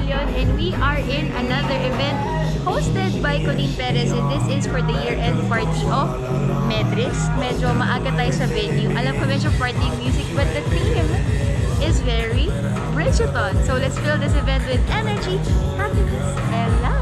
Pavilion, and we are in another event hosted by Coleen Perez, and this is for the year-end party of Medrisk. Medyo maaga tayo sa venue. Alam ko medyo party music, but the theme is very Bridgeton. So let's fill this event with energy, happiness, and love.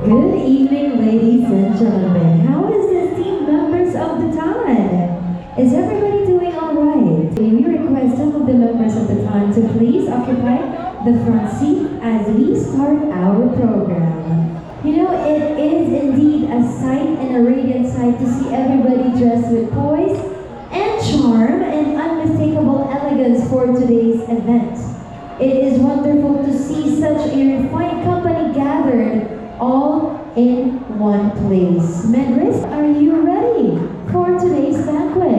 Good evening, ladies and gentlemen. How is the team members of the TAN? Is everybody doing alright? We request some of the members of the TAN to please occupy the front seat as we start our program. You know, it is indeed a sight and a radiant sight to see everybody dressed with poise and charm and unmistakable elegance for today's event. It is wonderful to see such a refined company gathered all in one place. Medrisk, are you ready for today's banquet?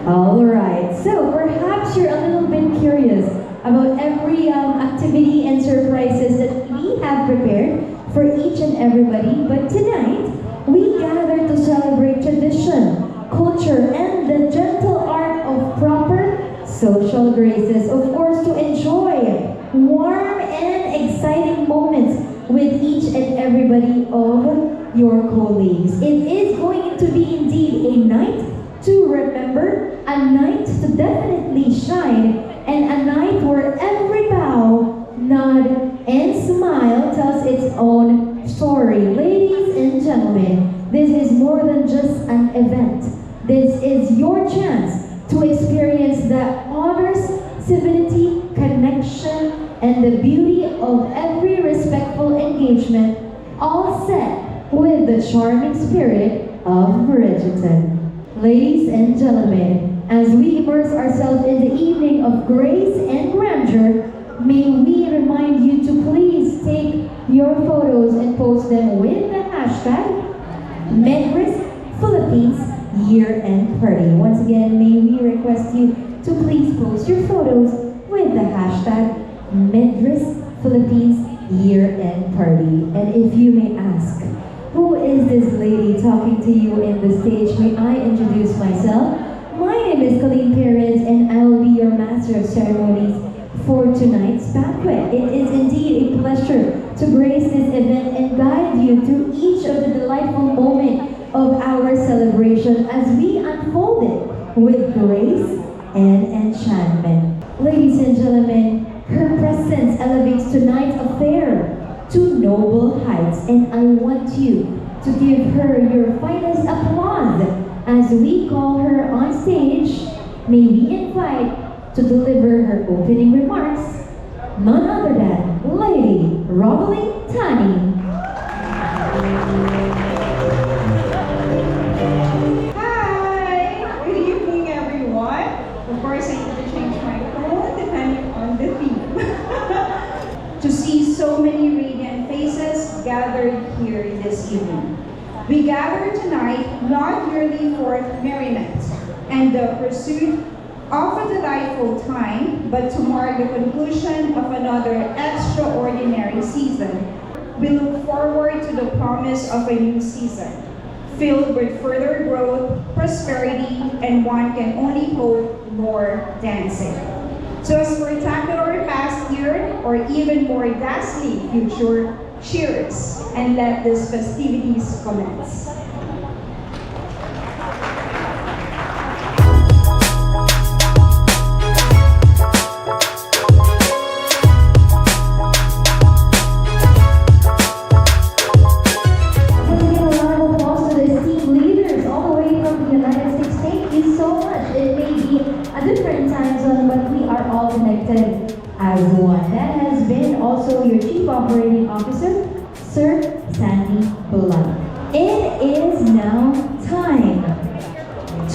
Alright, so perhaps you're a little bit curious about every activity and surprises that we have prepared for each and everybody, but tonight we gather to celebrate tradition, culture, and the gentle art of proper social graces. Of course, to enjoy warm and exciting moments with each and everybody of your colleagues. It is going to be indeed a night to remember, a night to definitely shine, and a night where every bow, nod, and smile tells its own story. Ladies and gentlemen, this is more than just an event. This is your chance to experience the honors, civility, connection, and the beauty of every respectful engagement, all set with the charming spirit of Bridgeton. Ladies and gentlemen, as we immerse ourselves in the evening of grace and grandeur, may we remind you to please take your photos and post them with the hashtag Medrisk Philippines Year-End Party. Once again, may we request you to please post your photos with the hashtag Medrisk Philippines Year-End Party. And if you may ask, who is this lady talking to you in the stage? May I introduce myself? My name is Coleen Perez, and I will be your Master of Ceremonies for tonight's banquet. It is indeed a pleasure to grace this event and guide you through each of the delightful moments of our celebration as we unfold it with grace and enchantment. Ladies and gentlemen, her presence elevates tonight's affair to noble heights, and I want you to give her your finest applause as we call her on stage. May we invite to deliver her opening remarks none other than Lady Coleen Tani. Hi! Good evening, everyone. Of course, I need to change my tone depending on the theme. To see so many radiant faces gathered here this evening. We gather tonight not merely for merriment and the pursuit of a delightful time, but to mark the conclusion of another extraordinary season. We look forward to the promise of a new season, filled with further growth, prosperity, and one can only hope more dancing. So as spectacular past year, or even more dazzling future, cheers, and let these festivities commence. As one. That has been also your Chief Operating Officer, Sir Sandy Bulan. It is now time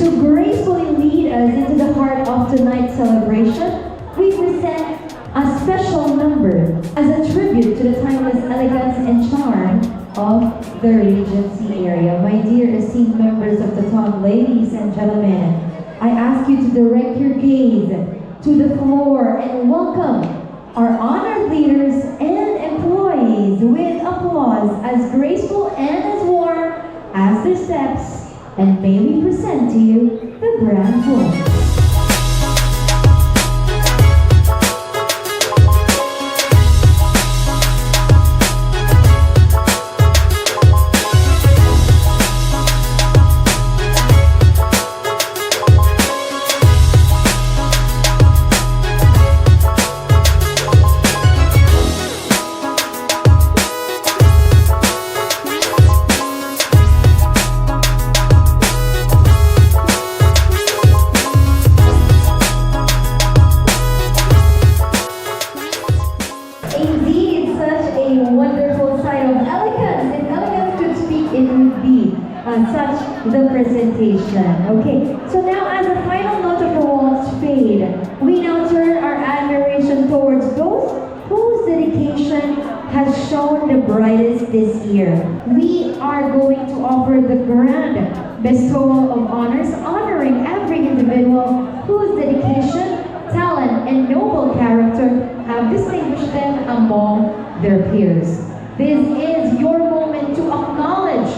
To gracefully lead us into the heart of tonight's celebration, we present a special number as a tribute to the timeless elegance and charm of the Regency area. My dear esteemed members of the town, ladies and gentlemen, I ask you to direct your gaze to the floor and welcome our honored leaders and employees with applause as graceful and as warm as their steps. And may we present to you the Grand Walk. Indeed, such a wonderful sight of elegance. If elegance could speak, it would be such the presentation. Okay, so now as a final note of the waltz fade, we now turn our admiration towards those whose dedication has shown the brightest this year. We are going to offer the grand bestowal of honors, honoring every individual whose dedication, talent, and noble character have distinguished them among their peers. This is your moment to acknowledge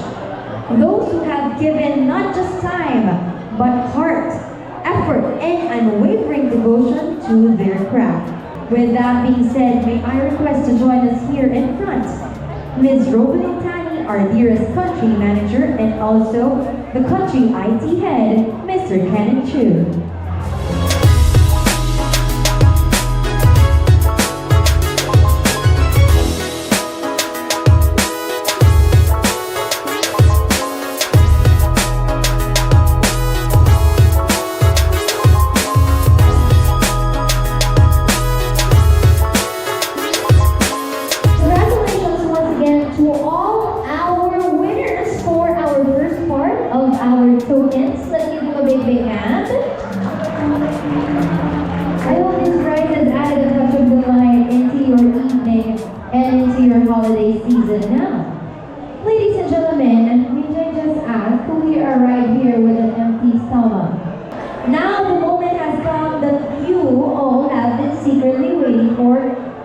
those who have given not just time, but heart, effort, and unwavering devotion to their craft. With that being said, may I request to join us here in front, Ms. Robin Tani, our dearest country manager, and also the country IT head, Mr. Kenneth Chu. Tokens. Let's give you a big hand. I hope this prize has added a touch of delight into your evening and into your holiday season now. Ladies and gentlemen, we just asked who we are right here with an empty stomach. Now the moment has come that you all have been secretly waiting for.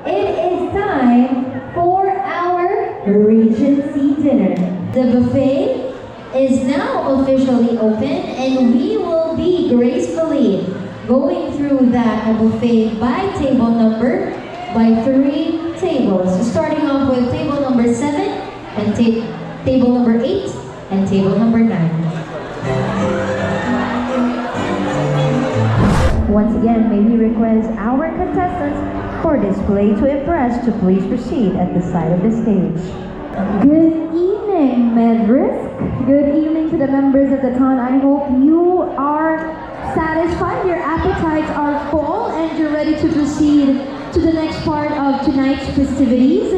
It is time for our Regency dinner. The buffet is now officially open, and we will be gracefully going through that buffet by table number, by 3 tables, starting off with table number 7 and table number 8 and table number 9. Once again, may we request our contestants for display to impress to please proceed at the side of the stage. Good evening, Medrisk. Good evening to the members of the town. I hope you are satisfied, your appetites are full, and you're ready to proceed to the next part of tonight's festivities.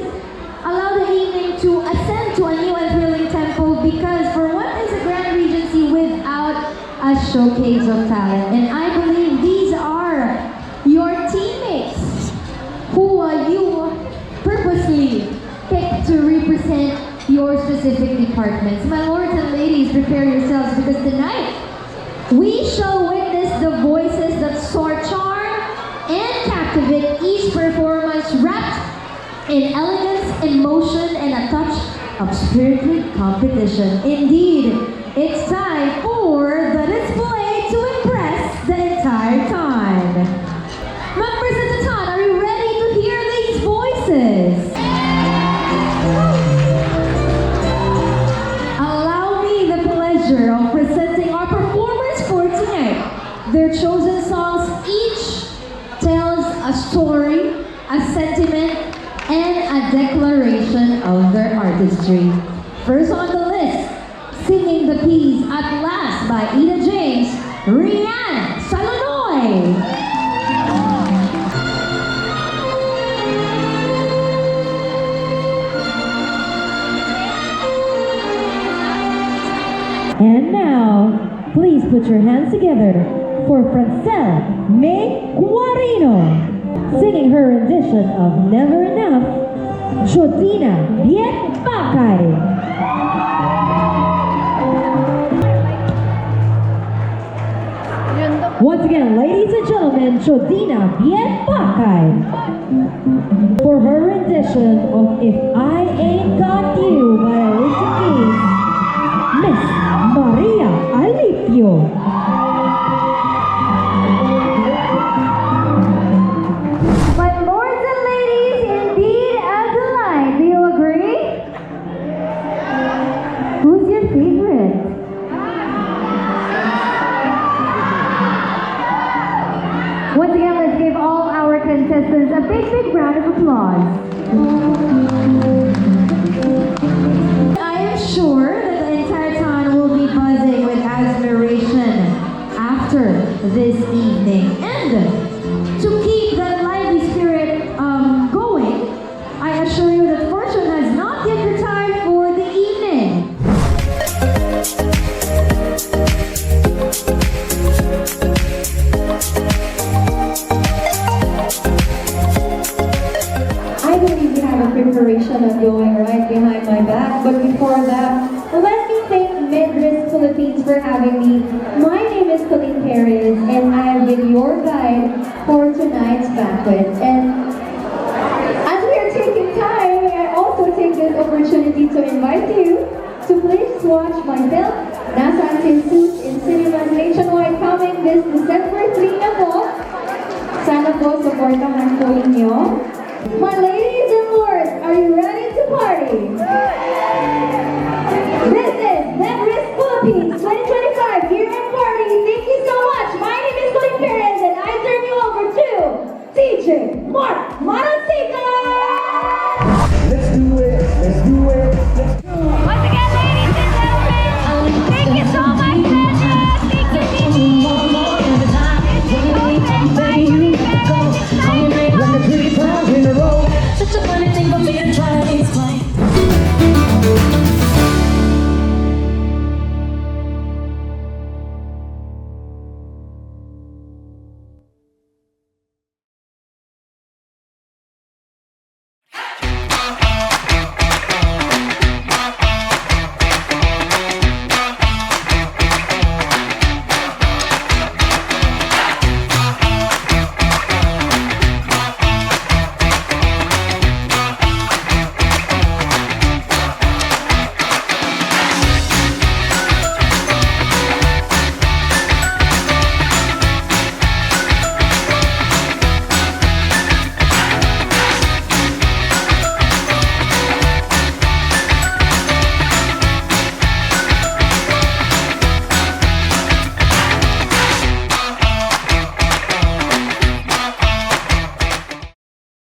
Allow the evening to ascend to a new and thrilling tempo, because for what is a Grand Regency without a showcase of talent? And I believe these are your teammates who you purposely picked to represent your specific departments. My lords and ladies, prepare yourselves, because tonight we shall witness the voices that soar, charm, and captivate each performance, wrapped in elegance, emotion, and a touch of spirited competition. Indeed, it's time for the display to impress the entire time. Members of the town, are you ready to hear these voices? Of presenting our performers for tonight. Their chosen songs each tells a story, a sentiment, and a declaration of their artistry. First on the list, singing the piece At Last by Ida James, Rihanna Salonoy. And now, Please put your hands together for Francel May Guarino, singing her rendition of Never Enough, Jodina Bien Bakay. Once again, ladies and gentlemen, Jodina Bien Bakay for her rendition of If I Ain't Got You by Alicia Keys, Miss Maria Alipio. My lords and ladies, indeed a delight. Do you agree? Who's your favorite? Once again, let's give all our contestants a big, big round of applause. I am sure that the entire town will be buzzing with admiration after this evening. And to keep that lively spirit going, I assure you that fortune has not yet retired for the evening. I believe we have a preparation of going right behind my back, but before that, let me thank Medrisk Philippines for having me. My name is Coleen Perez, and I have been your guide for tonight's banquet. And as we are taking time, I also take this opportunity to invite you to please watch my film, Nasa Atin Suits, in cinemas nationwide coming this December 3 na po. Sana po supportahan po ninyo. My ladies and lords, are you ready to party? This is Medrisk Philippines 2020.